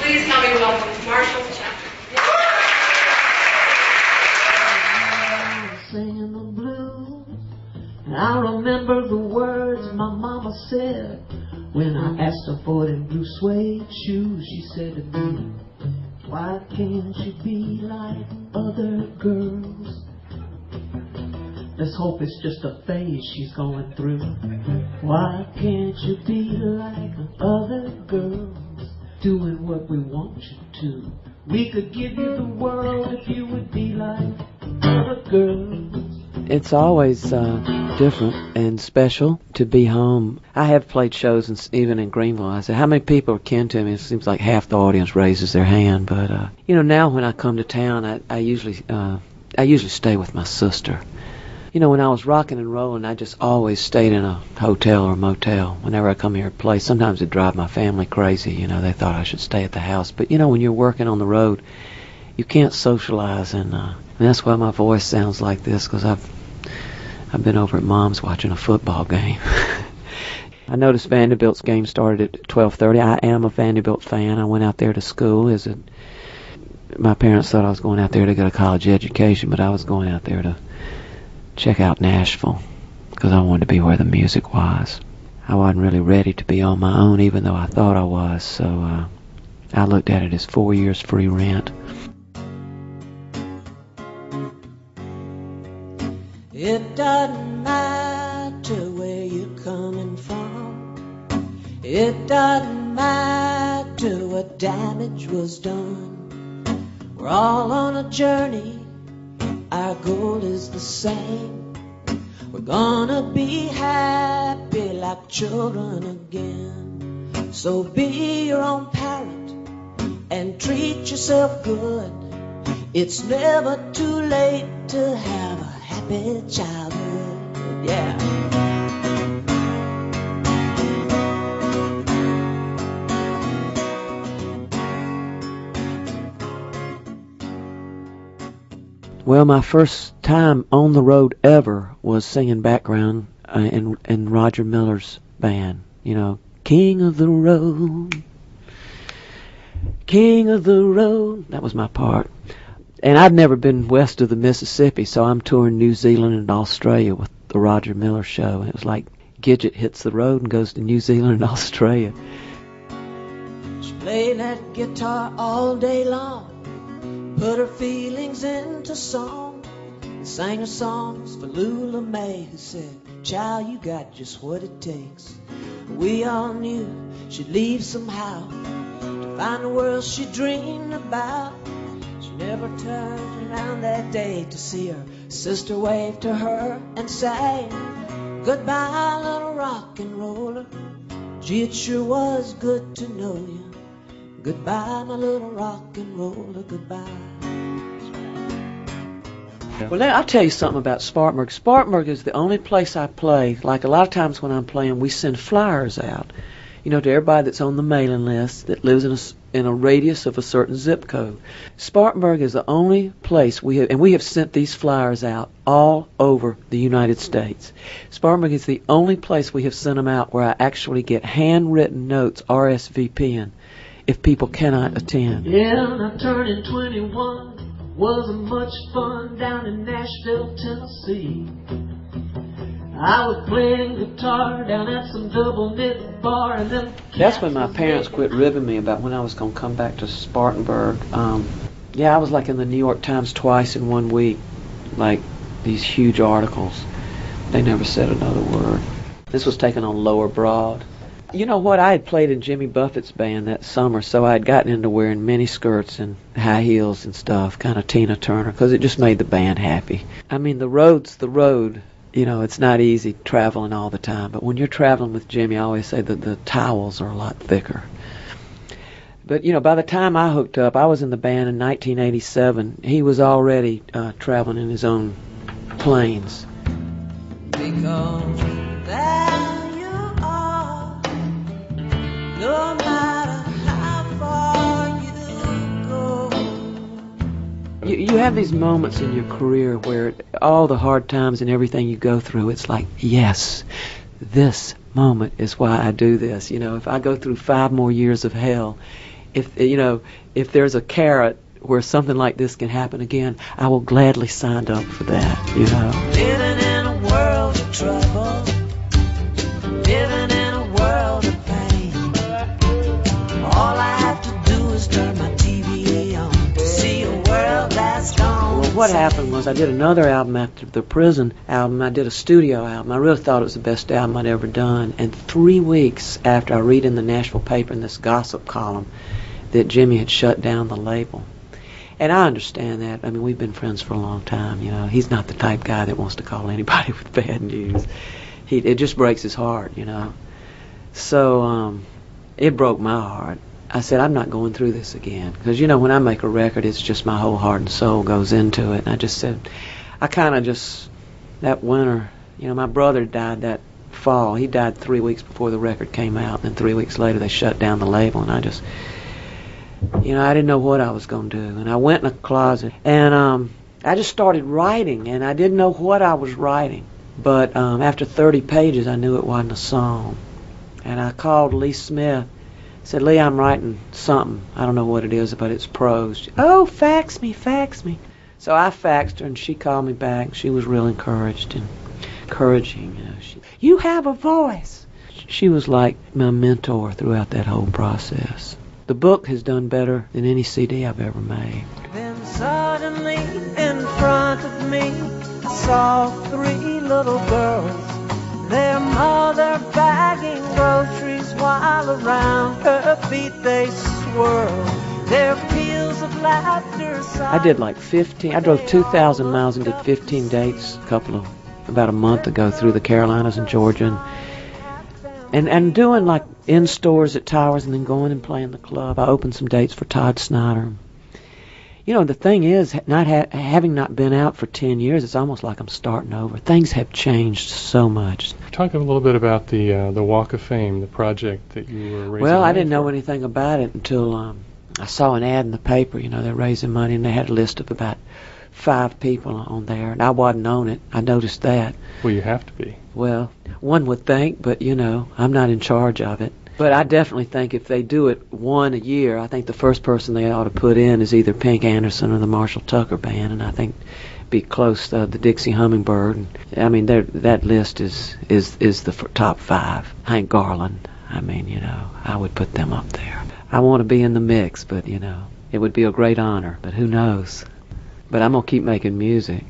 Please help me welcome Marshall Chapman. Singing the blues, and I remember the words my mama said when I asked her for them blue suede shoes. She said to me, why can't you be like other girls? Let's hope it's just a phase she's going through. Why can't you be like other girls, doing what we want you to? We could give you the world if you would be like other girls. It's always different and special to be home. I have played shows even in Greenville. I said, how many people are kin to me? It seems like half the audience raises their hand. But now when I come to town, I usually stay with my sister. When I was rocking and rolling, I just always stayed in a hotel or motel whenever I come here to play. Sometimes it drive my family crazy. They thought I should stay at the house. But when you're working on the road, you can't socialize, and that's why my voice sounds like this, because I've been over at Mom's watching a football game. I noticed Vanderbilt's game started at 12:30. I am a Vanderbilt fan. I went out there to school. My parents thought I was going out there to get a college education, but I was going out there to check out Nashville because I wanted to be where the music was. I wasn't really ready to be on my own, even though I thought I was, so I looked at it as 4 years free rent. It doesn't matter where you're coming from. It doesn't matter what damage was done. We're all on a journey. Our goal is the same. We're gonna be happy like children again. So be your own parent and treat yourself good. It's never too late to have a happy childhood. Yeah. Well, my first time on the road ever was singing background in Roger Miller's band. King of the Road, King of the Road. That was my part. And I'd never been west of the Mississippi, so I'm touring New Zealand and Australia with the Roger Miller show. And it was like Gidget hits the road and goes to New Zealand and Australia. She played that guitar all day long, put her feelings into song, and sang her songs for Lula May, who said, child, you got just what it takes. We all knew she'd leave somehow to find the world she dreamed about. She never turned around that day to see her sister wave to her and say, goodbye, little rock and roller. Gee, it sure was good to know you. Goodbye, my little rock and roller, goodbye. Well, I'll tell you something about Spartanburg. Spartanburg is the only place I play. Like a lot of times when I'm playing, we send flyers out, to everybody that's on the mailing list that lives in a radius of a certain zip code. Spartanburg is the only place we have sent these flyers out all over the United States. Spartanburg is the only place we have sent them out where I actually get handwritten notes RSVPing if people cannot attend. Yeah, I'm turning 21. Wasn't much fun down in Nashville, Tennessee. I was playing guitar down at some double knit bar, and then that's when my parents quit ribbing me about when I was going to come back to Spartanburg. I was like in the New York Times twice in 1 week, like these huge articles. They never said another word. This was taken on Lower Broad. You know what? I had played in Jimmy Buffett's band that summer, so I had gotten into wearing mini skirts and high heels and stuff, kind of Tina Turner, because it just made the band happy. I mean, the road's the road. It's not easy traveling all the time, but when you're traveling with Jimmy, I always say that the towels are a lot thicker. But, by the time I hooked up, I was in the band in 1987. He was already traveling in his own planes. Because there you are, no matter how far you go. You have these moments in your career where all the hard times and everything you go through, it's like, yes, this moment is why I do this. If I go through 5 more years of hell, if there's a carrot where something like this can happen again, I will gladly sign up for that, Living in a world of trouble, living in a world of pain. All I have to do is turn my TV on to see a world that's gone. Well, what happened was I did another album after the prison album. I did a studio album. I really thought it was the best album I'd ever done. And 3 weeks after I read in the Nashville paper in this gossip column that Jimmy had shut down the label. And I understand that. I mean, we've been friends for a long time, He's not the type guy that wants to call anybody with bad news. It just breaks his heart, So it broke my heart. I said, I'm not going through this again. Because, when I make a record, it's just my whole heart and soul goes into it. And I just said, that winter, my brother died that fall. He died 3 weeks before the record came out. And then 3 weeks later, they shut down the label. And I just... I didn't know what I was going to do. And I went in a closet, and I just started writing, and I didn't know what I was writing. But after 30 pages, I knew it wasn't a song. And I called Lee Smith. I said, Lee, I'm writing something. I don't know what it is, but it's prose. Oh, fax me. So I faxed her, and she called me back. She was real encouraging. You have a voice. She was like my mentor throughout that whole process. The book has done better than any CD I've ever made. Then suddenly in front of me I saw 3 little girls, their mother bagging groceries while around her feet they swirl, their peals of laughter. I did like 15, I drove 2,000 miles and did 15 dates about a month ago through the Carolinas and Georgia, and doing like in stores at Towers and then going and playing the club. I opened some dates for Todd Snyder. The thing is, having not been out for 10 years, it's almost like I'm starting over. Things have changed so much. Talk a little bit about the Walk of Fame, the project that you were raising. Well, I didn't know anything about it until I saw an ad in the paper. They're raising money, and they had a list of about 5 people on there, and I wasn't on it. I noticed that. Well, you have to be. Well, one would think, but I'm not in charge of it. But I definitely think if they do it one a year, I think the first person they ought to put in is either Pink Anderson or the Marshall Tucker Band, and I think be close to the Dixie Hummingbird. I mean, that list is the top 5. Hank Garland. I mean, I would put them up there. I want to be in the mix, but it would be a great honor. But who knows? But I'm gonna keep making music.